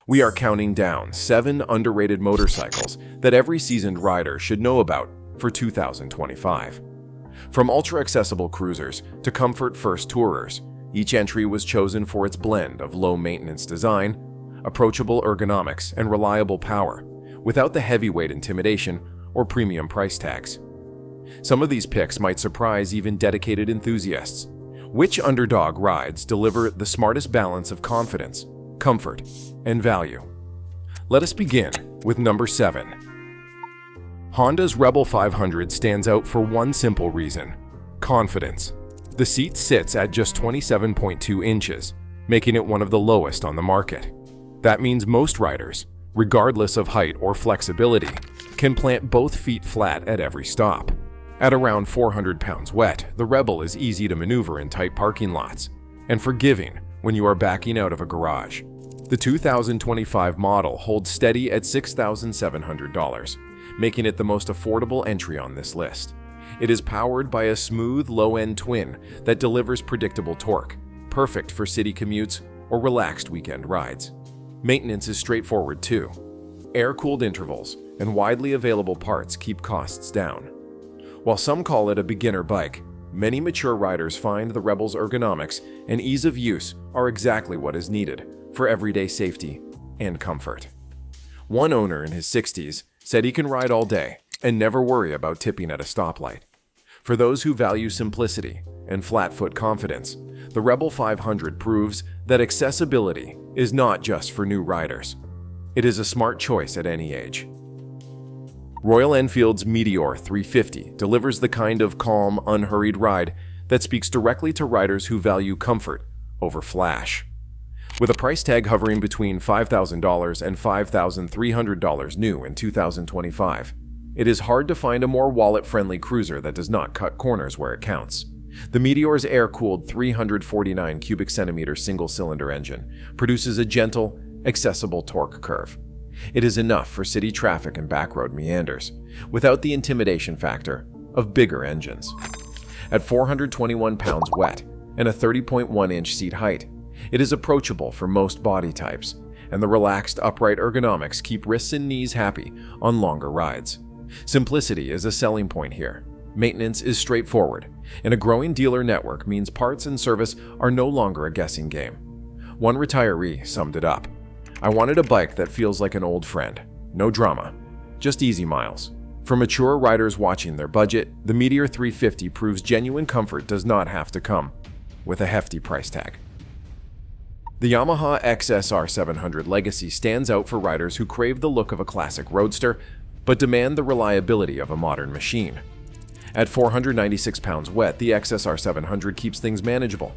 We are counting down 7 underrated motorcycles that every seasoned rider should know about for 2025. From ultra-accessible cruisers to comfort-first tourers, each entry was chosen for its blend of low-maintenance design, approachable ergonomics, and reliable power, without the heavyweight intimidation or premium price tags. Some of these picks might surprise even dedicated enthusiasts. Which underdog rides deliver the smartest balance of confidence, comfort, and value? Let us begin with number 7. Honda's Rebel 500 stands out for one simple reason: confidence. The seat sits at just 27.2 inches, making it one of the lowest on the market. That means most riders, regardless of height or flexibility, can plant both feet flat at every stop. At around 400 pounds wet, the Rebel is easy to maneuver in tight parking lots and forgiving when you are backing out of a garage. The 2025 model holds steady at $6,700, making it the most affordable entry on this list. It is powered by a smooth low-end twin that delivers predictable torque, perfect for city commutes or relaxed weekend rides. Maintenance is straightforward too. Air-cooled intervals and widely available parts keep costs down. While some call it a beginner bike, many mature riders find the Rebel's ergonomics and ease of use are exactly what is needed for everyday safety and comfort. One owner in his 60s said he can ride all day and never worry about tipping at a stoplight. For those who value simplicity and flat-foot confidence, the Rebel 500 proves that accessibility is not just for new riders. It is a smart choice at any age. Royal Enfield's Meteor 350 delivers the kind of calm, unhurried ride that speaks directly to riders who value comfort over flash. With a price tag hovering between $5,000 and $5,300 new in 2025, it is hard to find a more wallet-friendly cruiser that does not cut corners where it counts. The Meteor's air-cooled 349 cubic centimeter single-cylinder engine produces a gentle, accessible torque curve. It is enough for city traffic and backroad meanders, without the intimidation factor of bigger engines. At 421 pounds wet and a 30.1-inch seat height, it is approachable for most body types, and the relaxed upright ergonomics keep wrists and knees happy on longer rides. Simplicity is a selling point here. Maintenance is straightforward, and a growing dealer network means parts and service are no longer a guessing game. One retiree summed it up: "I wanted a bike that feels like an old friend. No drama, just easy miles." For mature riders watching their budget, the Meteor 350 proves genuine comfort does not have to come with a hefty price tag. The Yamaha XSR 700 Legacy stands out for riders who crave the look of a classic roadster, but demand the reliability of a modern machine. At 496 pounds wet, the XSR 700 keeps things manageable,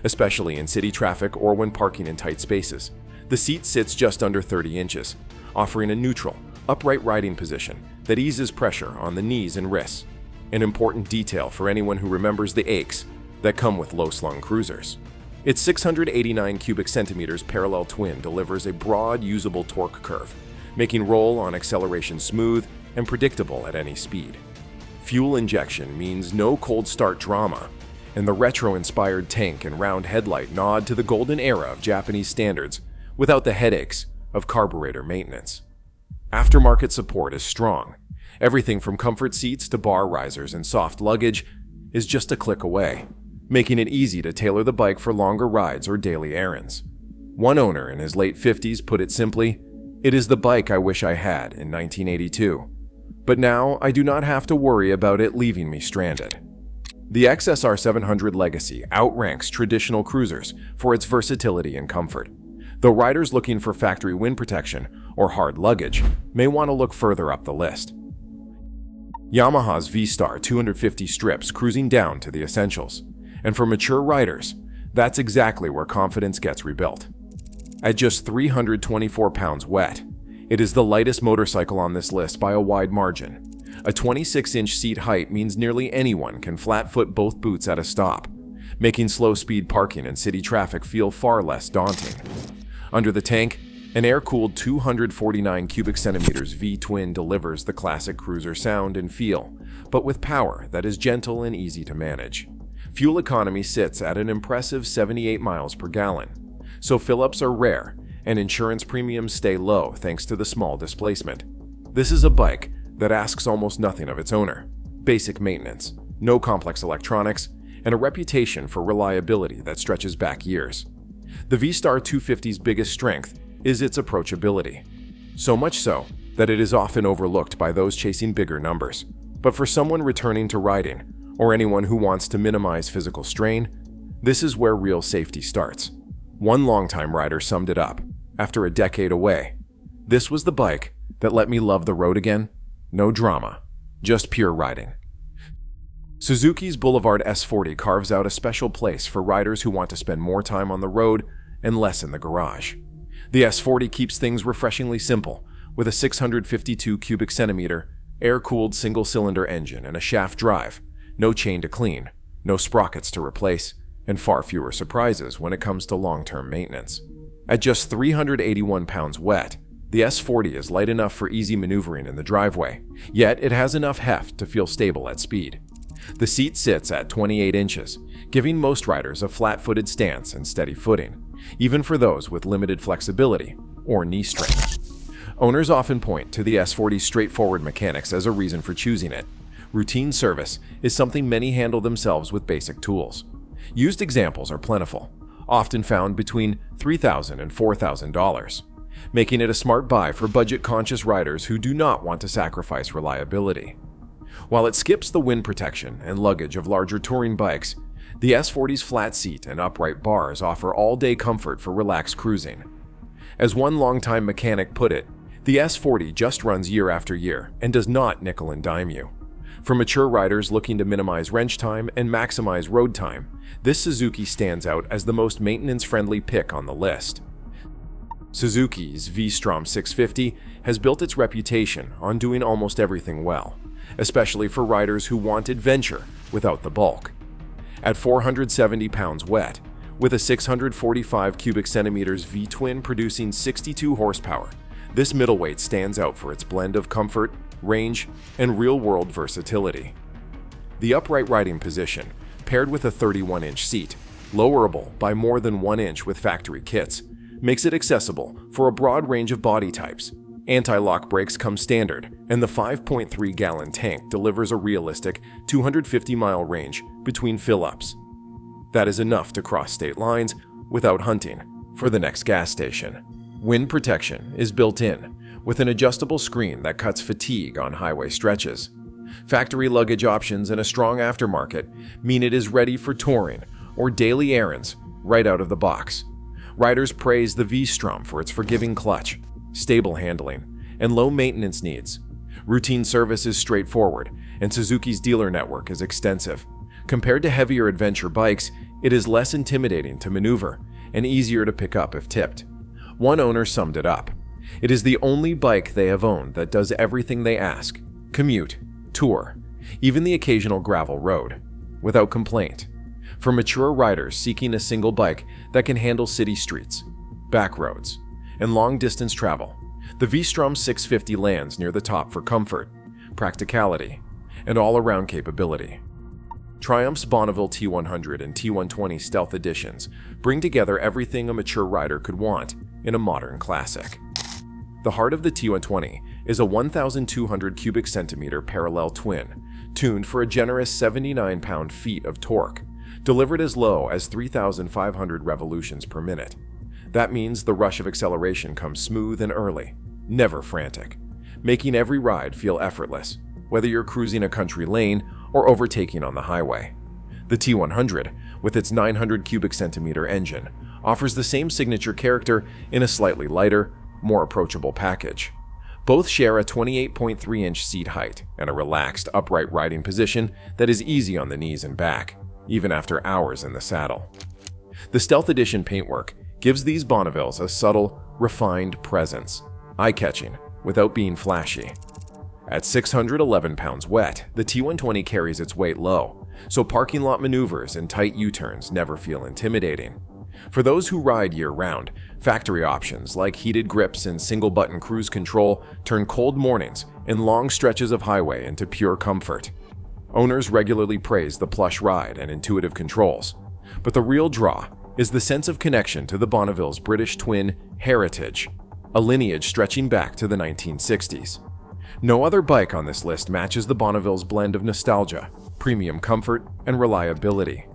especially in city traffic or when parking in tight spaces. The seat sits just under 30 inches, offering a neutral, upright riding position that eases pressure on the knees and wrists, an important detail for anyone who remembers the aches that come with low-slung cruisers. Its 689 cubic centimeters parallel twin delivers a broad, usable torque curve, making roll on acceleration smooth and predictable at any speed. Fuel injection means no cold start drama, and the retro-inspired tank and round headlight nod to the golden era of Japanese standards without the headaches of carburetor maintenance. Aftermarket support is strong. Everything from comfort seats to bar risers and soft luggage is just a click away, making it easy to tailor the bike for longer rides or daily errands. One owner in his late 50s put it simply: "It is the bike I wish I had in 1982. But now I do not have to worry about it leaving me stranded." The XSR 700 Legacy outranks traditional cruisers for its versatility and comfort, though riders looking for factory wind protection or hard luggage may want to look further up the list. Yamaha's V-Star 250 strips cruising down to the essentials, and for mature riders, that's exactly where confidence gets rebuilt. At just 324 pounds wet, it is the lightest motorcycle on this list by a wide margin. A 26-inch seat height means nearly anyone can flat-foot both boots at a stop, making slow-speed parking and city traffic feel far less daunting. Under the tank, an air-cooled 249 cubic centimeters V-twin delivers the classic cruiser sound and feel, but with power that is gentle and easy to manage. Fuel economy sits at an impressive 78 miles per gallon, so fill-ups are rare and insurance premiums stay low thanks to the small displacement. This is a bike that asks almost nothing of its owner: basic maintenance, no complex electronics, and a reputation for reliability that stretches back years. The V-Star 250's biggest strength is its approachability. So much so that it is often overlooked by those chasing bigger numbers. But for someone returning to riding, or anyone who wants to minimize physical strain, this is where real safety starts. One longtime rider summed it up: after a decade away, this was the bike that let me love the road again. No drama, just pure riding. Suzuki's Boulevard S40 carves out a special place for riders who want to spend more time on the road and less in the garage. The S40 keeps things refreshingly simple, with a 652 cubic centimeter, air-cooled single-cylinder engine and a shaft drive, no chain to clean, no sprockets to replace, and far fewer surprises when it comes to long-term maintenance. At just 381 pounds wet, the S40 is light enough for easy maneuvering in the driveway, yet it has enough heft to feel stable at speed. The seat sits at 28 inches, giving most riders a flat-footed stance and steady footing, even for those with limited flexibility or knee strength. Owners often point to the S40's straightforward mechanics as a reason for choosing it. Routine service is something many handle themselves with basic tools. Used examples are plentiful, often found between $3,000 and $4,000, making it a smart buy for budget-conscious riders who do not want to sacrifice reliability. While it skips the wind protection and luggage of larger touring bikes, the S40's flat seat and upright bars offer all-day comfort for relaxed cruising. As one longtime mechanic put it, the S40 just runs year after year and does not nickel and dime you. For mature riders looking to minimize wrench time and maximize road time, this Suzuki stands out as the most maintenance-friendly pick on the list. Suzuki's V-Strom 650 has built its reputation on doing almost everything well, especially for riders who want adventure without the bulk. At 470 pounds wet, with a 645 cubic centimeters V-twin producing 62 horsepower, this middleweight stands out for its blend of comfort, range, and real-world versatility. The upright riding position, paired with a 31-inch seat, lowerable by more than 1 inch with factory kits, makes it accessible for a broad range of body types. Anti-lock brakes come standard, and the 5.3-gallon tank delivers a realistic 250-mile range between fill-ups. That is enough to cross state lines without hunting for the next gas station. Wind protection is built in, with an adjustable screen that cuts fatigue on highway stretches. Factory luggage options and a strong aftermarket mean it is ready for touring or daily errands right out of the box. Riders praise the V-Strom for its forgiving clutch, stable handling, and low maintenance needs. Routine service is straightforward, and Suzuki's dealer network is extensive. Compared to heavier adventure bikes, it is less intimidating to maneuver and easier to pick up if tipped. One owner summed it up: it is the only bike they have owned that does everything they ask: commute, tour, even the occasional gravel road, without complaint. For mature riders seeking a single bike that can handle city streets, back roads, and long-distance travel, the V-Strom 650 lands near the top for comfort, practicality, and all-around capability. Triumph's Bonneville T100 and T120 Stealth Editions bring together everything a mature rider could want in a modern classic. The heart of the T120 is a 1,200 cubic centimeter parallel twin, tuned for a generous 79 pound-feet of torque, delivered as low as 3,500 revolutions per minute. That means the rush of acceleration comes smooth and early, never frantic, making every ride feel effortless, whether you're cruising a country lane or overtaking on the highway. The T100, with its 900 cubic centimeter engine, offers the same signature character in a slightly lighter, more approachable package. Both share a 28.3-inch seat height and a relaxed, upright riding position that is easy on the knees and back, even after hours in the saddle. The Stealth Edition paintwork gives these Bonnevilles a subtle, refined presence, eye-catching without being flashy. At 611 pounds wet, the T120 carries its weight low, so parking lot maneuvers and tight U-turns never feel intimidating. For those who ride year-round, factory options like heated grips and single-button cruise control turn cold mornings and long stretches of highway into pure comfort. Owners regularly praise the plush ride and intuitive controls, but the real draw is the sense of connection to the Bonneville's British twin heritage, a lineage stretching back to the 1960s. No other bike on this list matches the Bonneville's blend of nostalgia, premium comfort, and reliability.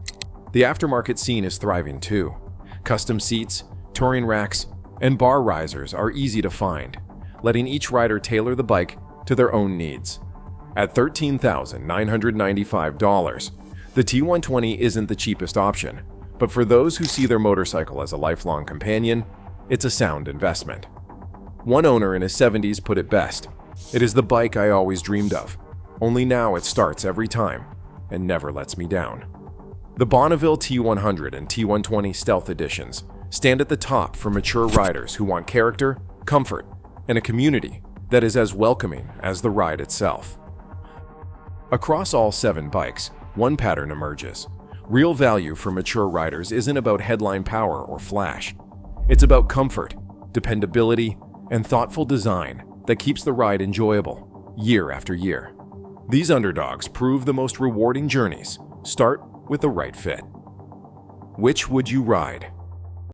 The aftermarket scene is thriving too. Custom seats, touring racks, and bar risers are easy to find, letting each rider tailor the bike to their own needs. At $13,995, the T120 isn't the cheapest option, but for those who see their motorcycle as a lifelong companion, it's a sound investment. One owner in his 70s put it best: "It is the bike I always dreamed of, only now it starts every time and never lets me down." The Bonneville T100 and T120 Stealth Editions stand at the top for mature riders who want character, comfort, and a community that is as welcoming as the ride itself. Across all 7 bikes, one pattern emerges. Real value for mature riders isn't about headline power or flash. It's about comfort, dependability, and thoughtful design that keeps the ride enjoyable year after year. These underdogs prove the most rewarding journeys start with the right fit. Which would you ride?